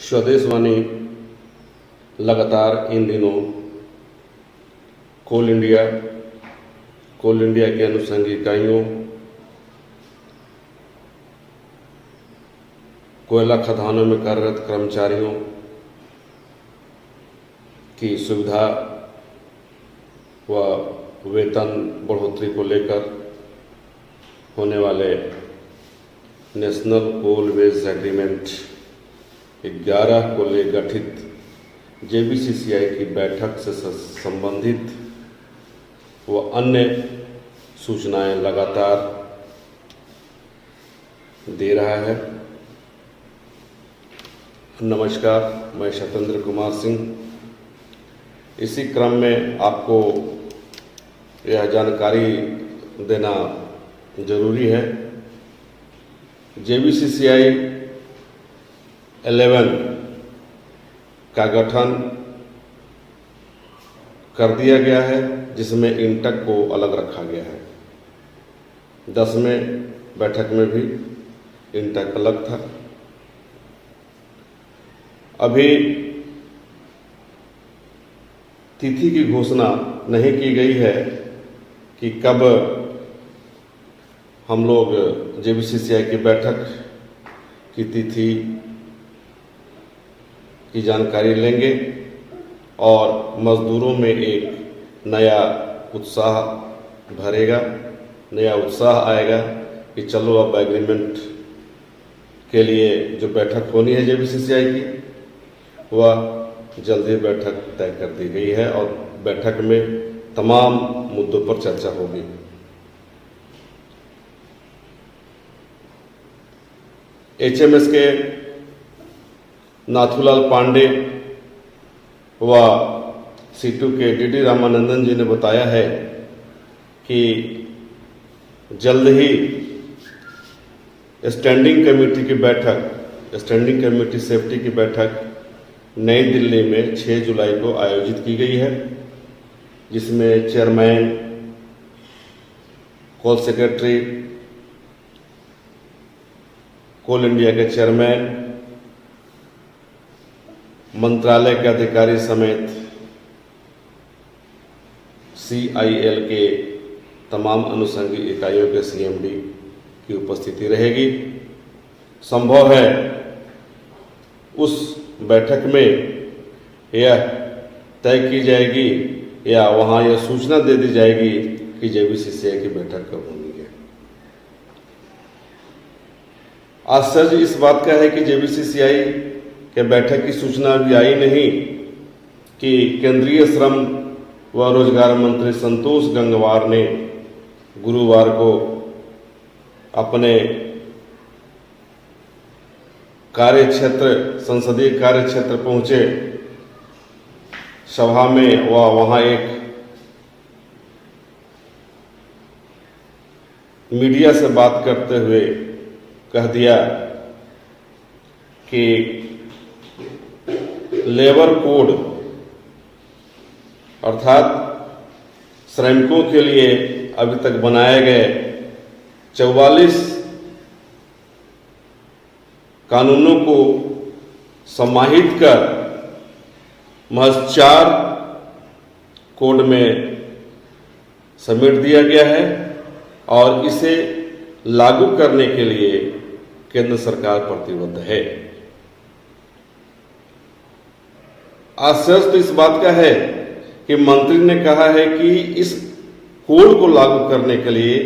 स्वदेशवाणी लगातार इन दिनों कोल इंडिया के अनुषंगी इकाइयों, कोयला खदानों में कार्यरत कर्मचारियों की सुविधा व वेतन बढ़ोतरी को लेकर होने वाले नेशनल कोल वेज एग्रीमेंट 11 को ले गठित JBCCI की बैठक से संबंधित व अन्य सूचनाएं लगातार दे रहा है। नमस्कार, मैं सत्येंद्र कुमार सिंह। इसी क्रम में आपको यह जानकारी देना जरूरी है। JBCCI 11 का गठन कर दिया गया है, जिसमें इंटक को अलग रखा गया है। 10वें बैठक में भी इंटक अलग था। अभी तिथि की घोषणा नहीं की गई है कि कब हम लोग JBCCI की बैठक की तिथि की जानकारी लेंगे और मजदूरों में एक नया उत्साह भरेगा, नया उत्साह आएगा कि चलो अब एग्रीमेंट के लिए जो बैठक होनी है JBCCI की, वह जल्दी बैठक तय कर दी गई है और बैठक में तमाम मुद्दों पर चर्चा होगी। HMS के नाथूलाल पांडे व C2 के DD रामानंदन जी ने बताया है कि जल्द ही स्टैंडिंग कमेटी की बैठक, स्टैंडिंग कमेटी सेफ्टी की बैठक नई दिल्ली में 6 जुलाई को आयोजित की गई है, जिसमें चेयरमैन, कोल सेक्रेटरी, कोल इंडिया के चेयरमैन, मंत्रालय के अधिकारी समेत CIL के तमाम अनुषंगी इकाइयों के CMD की उपस्थिति रहेगी। संभव है उस बैठक में यह तय की जाएगी या वहां यह सूचना दे दी जाएगी कि JBCCI की बैठक कब होनी है। आश्चर्य इस बात का है कि JBCCI के बैठक की सूचना अभी आई नहीं कि केंद्रीय श्रम व रोजगार मंत्री संतोष गंगवार ने गुरुवार को अपने संसदीय कार्य क्षेत्र पहुंचे। सभा में वहां एक मीडिया से बात करते हुए कह दिया कि लेबर कोड अर्थात श्रमिकों के लिए अभी तक बनाए गए 44 कानूनों को समाहित कर महज 4 कोड में समेट दिया गया है और इसे लागू करने के लिए केंद्र सरकार प्रतिबद्ध है। आश्चर्य तो इस बात का है कि मंत्री ने कहा है कि इस कोड को लागू करने के लिए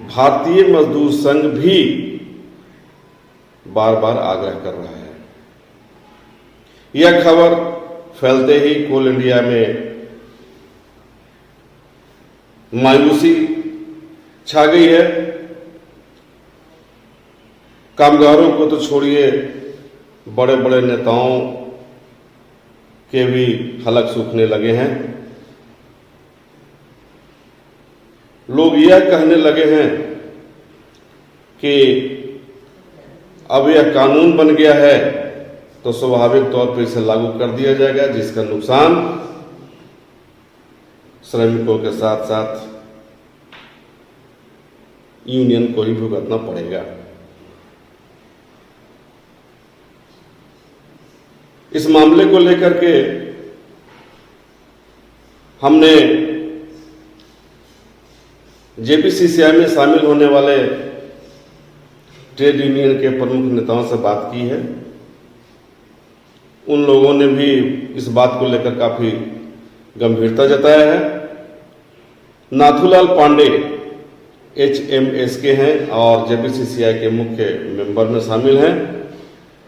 भारतीय मजदूर संघ भी बार बार आग्रह कर रहा है। यह खबर फैलते ही कोल इंडिया में मायूसी छा गई है। कामगारों को तो छोड़िए, बड़े बड़े नेताओं के भी हलक सूखने लगे हैं। लोग यह कहने लगे हैं कि अब यह कानून बन गया है तो स्वाभाविक तौर पर इसे लागू कर दिया जाएगा, जिसका नुकसान श्रमिकों के साथ साथ यूनियन को ही भुगतना पड़ेगा। इस मामले को लेकर के हमने जेपीसीसीआई में शामिल होने वाले ट्रेड यूनियन के प्रमुख नेताओं से बात की है। उन लोगों ने भी इस बात को लेकर काफी गंभीरता जताया है। नाथूलाल पांडे HMS के हैं और जेपीसीसीआई के मुख्य मेंबर में शामिल हैं।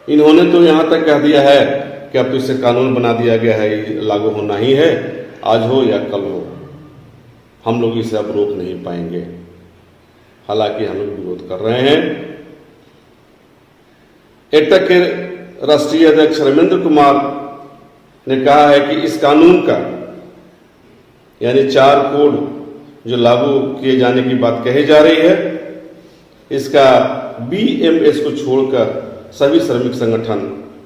इन्होंने तो यहां तक कह दिया है कि अब तो इसे कानून बना दिया गया है, ये लागू होना ही है, आज हो या कल हो, हम लोग इसे अब रोक नहीं पाएंगे। हालांकि हम लोग विरोध कर रहे हैं। एटक के राष्ट्रीय अध्यक्ष रमेंद्र कुमार ने कहा है कि इस कानून का यानी 4 कोड जो लागू किए जाने की बात कही जा रही है, इसका BMS को छोड़कर सभी श्रमिक संगठन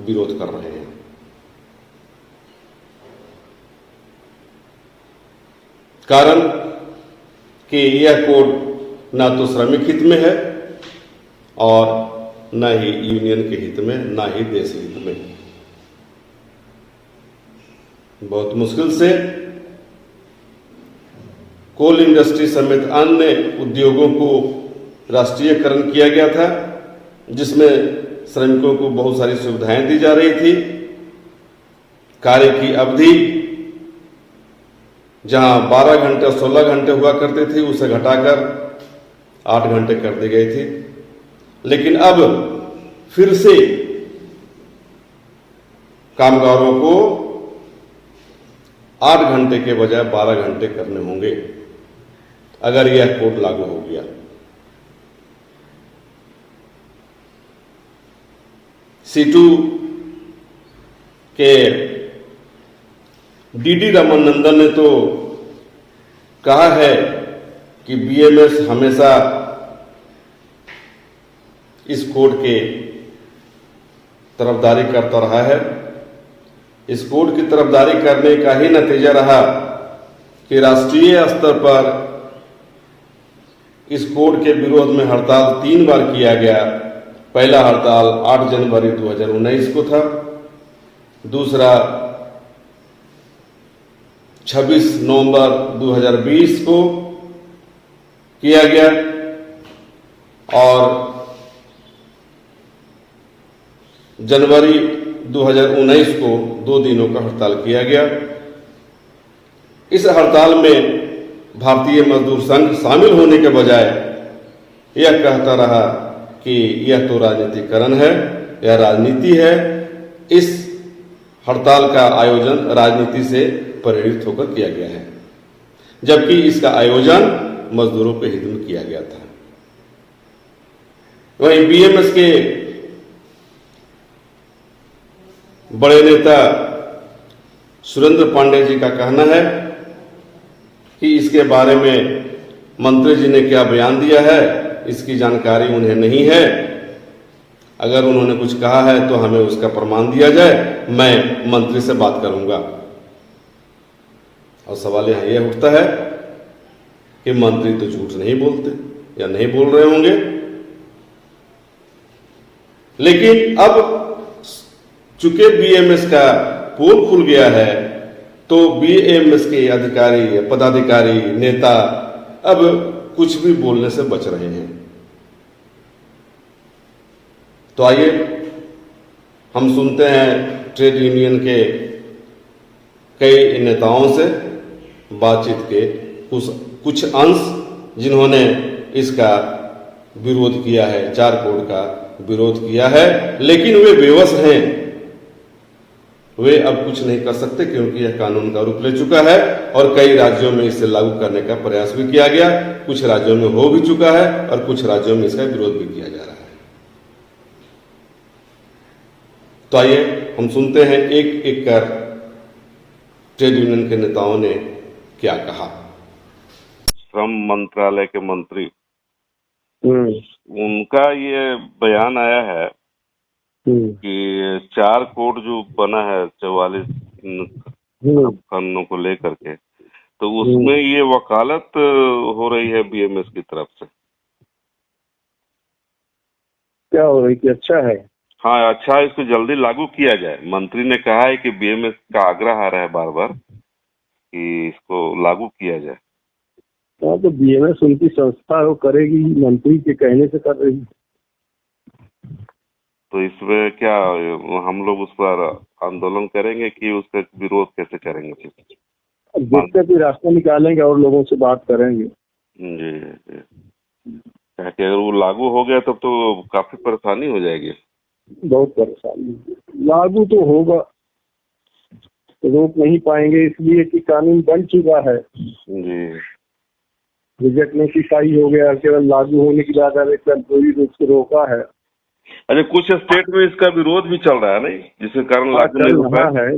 विरोध कर रहे हैं। कारण कि यह कोड ना तो श्रमिक हित में है और न ही यूनियन के हित में, ना ही देश हित में। बहुत मुश्किल से कोल इंडस्ट्री समेत अन्य उद्योगों को राष्ट्रीयकरण किया गया था, जिसमें श्रमिकों को बहुत सारी सुविधाएं दी जा रही थी। कार्य की अवधि जहां 12 घंटे और 16 घंटे हुआ करते थे, उसे घटाकर 8 घंटे कर दी गई थी। लेकिन अब फिर से कामगारों को 8 घंटे के बजाय 12 घंटे करने होंगे अगर यह कोड लागू हो गया। C2 के DD रामानंदन ने तो कहा है कि BMS हमेशा इस कोड के तरफदारी करता रहा है। इस कोड की तरफदारी करने का ही नतीजा रहा कि राष्ट्रीय स्तर पर इस कोड के विरोध में हड़ताल 3 बार किया गया। पहला हड़ताल 8 जनवरी 2019 को था, दूसरा 26 नवंबर 2020 को किया गया और जनवरी 2019 को 2 दिनों का हड़ताल किया गया। इस हड़ताल में भारतीय मजदूर संघ शामिल होने के बजाय यह कहता रहा कि यह तो राजनीतिकरण है, यह राजनीति है। इस हड़ताल का आयोजन राजनीति से प्रेरित होकर किया गया है, जबकि इसका आयोजन मजदूरों के हित में किया गया था। वहीं BMS के बड़े नेता सुरेंद्र पांडे जी का कहना है कि इसके बारे में मंत्री जी ने क्या बयान दिया है, इसकी जानकारी उन्हें नहीं है। अगर उन्होंने कुछ कहा है तो हमें उसका प्रमाण दिया जाए, मैं मंत्री से बात करूंगा। और सवाल यहां यह उठता है कि मंत्री तो झूठ नहीं बोलते या नहीं बोल रहे होंगे, लेकिन अब चूंकि BMS का पोल खुल गया है तो BMS के अधिकारी, पदाधिकारी, नेता अब कुछ भी बोलने से बच रहे हैं। तो आइए हम सुनते हैं ट्रेड यूनियन के कई नेताओं से बातचीत के कुछ अंश जिन्होंने इसका विरोध किया है, 4 कोड का विरोध किया है, लेकिन वे बेबस हैं। वे अब कुछ नहीं कर सकते क्योंकि यह कानून का रूप ले चुका है और कई राज्यों में इसे लागू करने का प्रयास भी किया गया। कुछ राज्यों में हो भी चुका है और कुछ राज्यों में इसका विरोध भी किया जा रहा है। तो आइए हम सुनते हैं एक एक कर ट्रेड यूनियन के नेताओं ने क्या कहा। श्रम मंत्रालय के मंत्री उनका ये बयान आया है कि 4 कोड जो बना है 44 कानूनों को लेकर के, तो उसमें ये वकालत हो रही है BMS की तरफ से। क्या हो रही थी? अच्छा है। हाँ अच्छा, इसको जल्दी लागू किया जाए। मंत्री ने कहा है कि बीएमएस का आग्रह आ रहा है बार बार कि इसको लागू किया जाए। हाँ, तो बीएमएस उनकी संस्था है, वो करेगी, मंत्री के कहने से कर रही। तो इसमें क्या हम लोग उस पर आंदोलन करेंगे कि उसका विरोध कैसे करेंगे फिर? अब देखते भी रास्ता निकालेंगे और लोगों से बात करेंगे। जी जी। क्या कि अगर वो लागू हो गया तब तो काफी परेशानी हो जाएगी। बहुत परेशानी, लागू तो होगा, रोक नहीं पाएंगे, इसलिए कि कानून बन चुका है। जी। रिजेक्ट नोटिफाई हो गया, केवल लागू होने की बात है, कोई रूप से रोका है। अच्छा, कुछ स्टेट में इसका विरोध भी चल रहा है नहीं, जिसके कारण हाँ, लागू नहीं चल हो रहा पाया। है।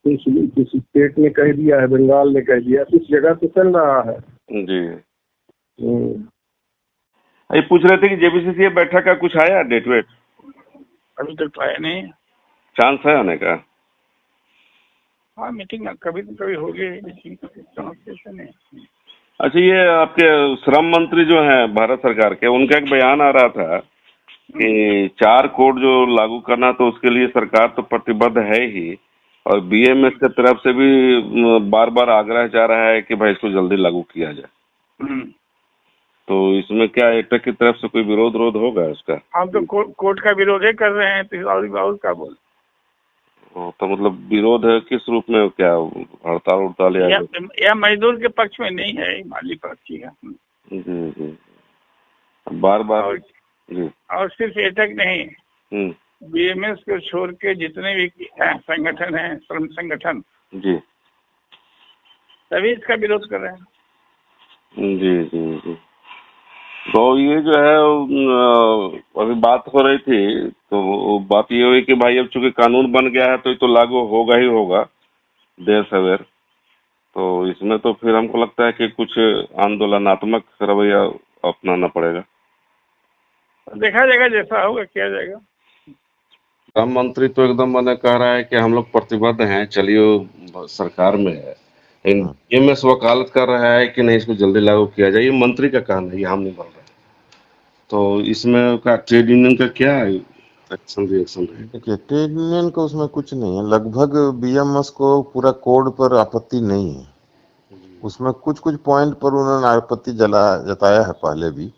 किस स्टेट ने कह दिया है, बंगाल ने कह दिया, कुछ जगह तो चल रहा है। जी। हम्म। ये पूछ रहे थे कि जेपीसीसी बैठक का कुछ आया डेट वेट? अभी तक तो आया नहीं। चांस है आने का? हाँ, मीटिंग कभी न कभी होगी, मीटिंग कैसे नहीं। अच्छा, ये आपके श्रम मंत्री जो हैं भारत सरकार के, उनका एक बयान आ रहा था कि 4 कोड जो लागू करना, तो उसके लिए सरकार तो प्रतिबद्ध है ही, और बीएमएस की तरफ से भी बार बार आग्रह जा रहा है कि भाई इसको जल्दी लागू किया जाए। तो इसमें क्या एटक की तरफ से कोई विरोध होगा इसका? हम तो कोर्ट का विरोध ही कर रहे हैं, तो और क्या बोल। तो मतलब विरोध है किस रूप में, क्या हड़ताल उड़ताल या? यह मजदूर के पक्ष में नहीं है, माली पक्ष ही है। जी जी। बार बार। जी। और सिर्फ एटक नहीं, बीएमएस को छोड़ के जितने भी संगठन हैं, श्रम संगठन जी, सभी इसका विरोध कर रहे हैं। जी जी जी। तो ये जो है अभी बात हो रही थी, तो बात ये हुई कि भाई अब चूंकि कानून बन गया है तो ये तो लागू होगा ही होगा देर सवेर। तो इसमें तो फिर हमको लगता है कि कुछ आंदोलनात्मक रवैया अपनाना पड़ेगा। देखा जाएगा, जैसा होगा किया जाएगा। श्रम मंत्री तो एकदम मैंने कह रहा है कि हम लोग प्रतिबद्ध हैं, चलिए सरकार में है, लेकिन बीएमएस वकालत कर रहा है कि नहीं, इसको जल्दी लागू किया जाए। ये मंत्री का कहना है, ये हम नहीं बोल रहे। तो इसमें का ट्रेड यूनियन का क्या एक्शन रिएक्शन है? देखिए, ट्रेड यूनियन का उसमें कुछ नहीं है। लगभग बीएमएस को पूरा कोड पर आपत्ति नहीं है। उसमें कुछ कुछ पॉइंट पर उन्होंने आपत्ति जताया है पहले भी,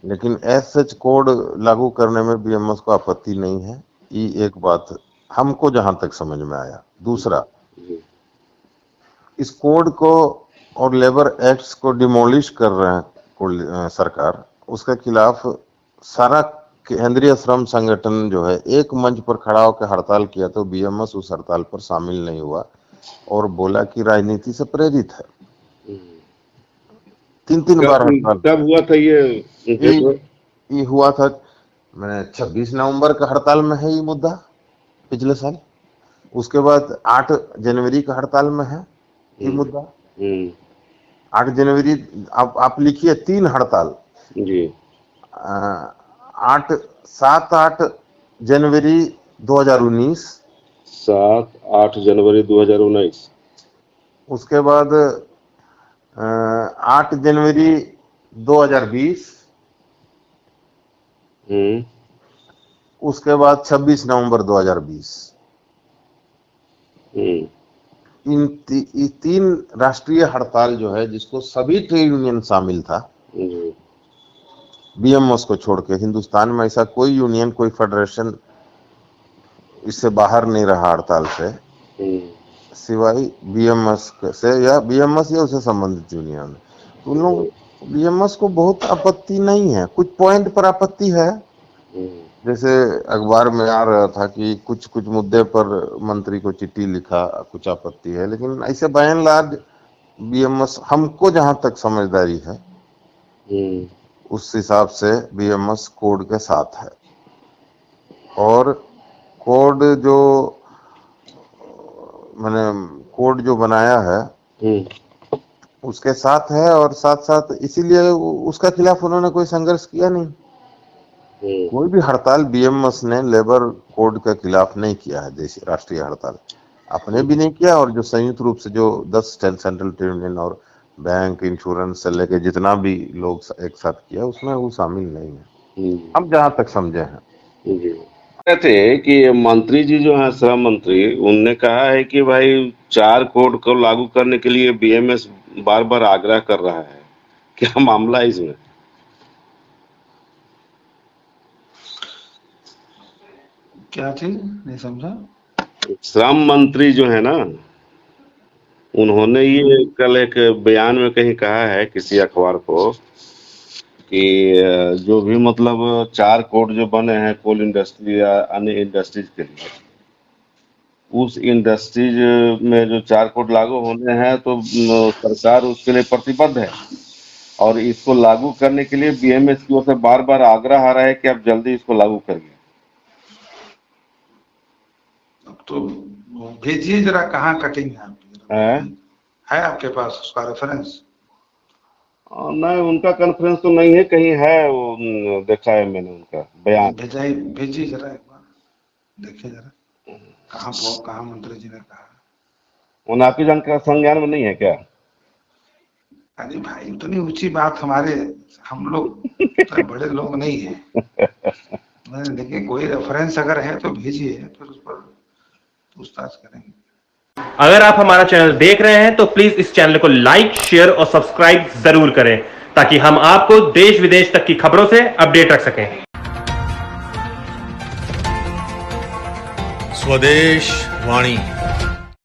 लेकिन एज सच कोड लागू करने में बीएमएस को आपत्ति नहीं है। ये एक बात हमको जहां तक समझ में आया। दूसरा, इस कोड को और लेबर एक्ट्स को डिमोलिश कर रहे हैं सरकार, उसके खिलाफ सारा केंद्रीय श्रम संगठन जो है एक मंच पर खड़ा होकर हड़ताल किया, तो बीएमएस उस हड़ताल पर शामिल नहीं हुआ और बोला कि राजनीति से प्रेरित है। 3 बार हड़ताल कब हुआ था ये हुआ था। मैंने 26 नवंबर का हड़ताल में है ये मुद्दा, पिछले साल। उसके बाद 8 जनवरी का हड़ताल में है ये मुद्दा। 8 जनवरी आप लिखिए 3 हड़ताल जी। 7-8 जनवरी 2019, 7-8 जनवरी 2019, उसके बाद 8 जनवरी 2020, उसके बाद 26 नवंबर 2020। इन 3 राष्ट्रीय हड़ताल जो है, जिसको सभी ट्रेड यूनियन शामिल था बीएमएस को छोड़ के। हिंदुस्तान में ऐसा कोई यूनियन, कोई फेडरेशन इससे बाहर नहीं रहा हड़ताल से, सिवाय बीएमएस से या बीएमएस या उससे संबंधित यूनियन। तो उन लोग बीएमएस को बहुत आपत्ति नहीं है, कुछ पॉइंट पर आपत्ति है। जैसे अखबार में आ रहा था कि कुछ कुछ मुद्दे पर मंत्री को चिट्ठी लिखा, कुछ आपत्ति है, लेकिन ऐसे बयान लार्ज बीएमएस, हमको जहां तक समझदारी है उस हिसाब से बीएमएस कोड के साथ है। और कोड जो मैंने कोड जो बनाया है उसके साथ है, और साथ साथ इसीलिए उसका खिलाफ उन्होंने कोई संघर्ष किया नहीं। कोई भी हड़ताल बीएमएस ने लेबर कोड के खिलाफ नहीं किया है। देश राष्ट्रीय हड़ताल अपने भी नहीं किया, और जो संयुक्त रूप से जो 10 सेंट्रल ट्रेड यूनियन और बैंक, इंश्योरेंस से लेके जितना भी लोग एक साथ किया, उसमें वो शामिल नहीं है, हम जहां तक समझे हैं। कहते कि मंत्री जी जो हैं श्रम मंत्री, उनने कहा है कि भाई 4 कोड को लागू करने के लिए बीएमएस बार बार आग्रह कर रहा है। क्या मामला है इसमें? क्या चीज नहीं समझा। श्रम मंत्री जो है ना, उन्होंने ये कल एक बयान में कहीं कहा है किसी अखबार को कि जो भी मतलब 4 कोड जो बने हैं कोल इंडस्ट्री या अन्य इंडस्ट्रीज के लिए, उस इंडस्ट्रीज में जो 4 कोड लागू होने हैं तो सरकार उसके लिए प्रतिबद्ध है और इसको लागू करने के लिए बीएमएस की ओर से बार बार आग्रह आ रहा है कि आप जल्दी इसको लागू करिए। अब तो भेजिए जरा, कहाँ कटिंग है आपकी, है आपके पास उसका रेफरेंस? नहीं, उनका कॉन्फ्रेंस तो नहीं है, कहीं है वो, देखा है मैंने उनका बयान। भेजिए जरा एक बार, देखिए जरा कहाँ मंत्री जी ने कहा। उन आपकी संज्ञान में नहीं है क्या? अरे भाई इतनी ऊंची बात हमारे, हम लोग तो बड़े लोग नहीं है। देखिए कोई रेफरेंस अगर है तो भेजिए, फिर उस पर पूछताछ करेंगे। अगर आप हमारा चैनल देख रहे हैं तो प्लीज इस चैनल को लाइक, शेयर और सब्सक्राइब जरूर करें ताकि हम आपको देश विदेश तक की खबरों से अपडेट रख सकें। स्वदेश वाणी।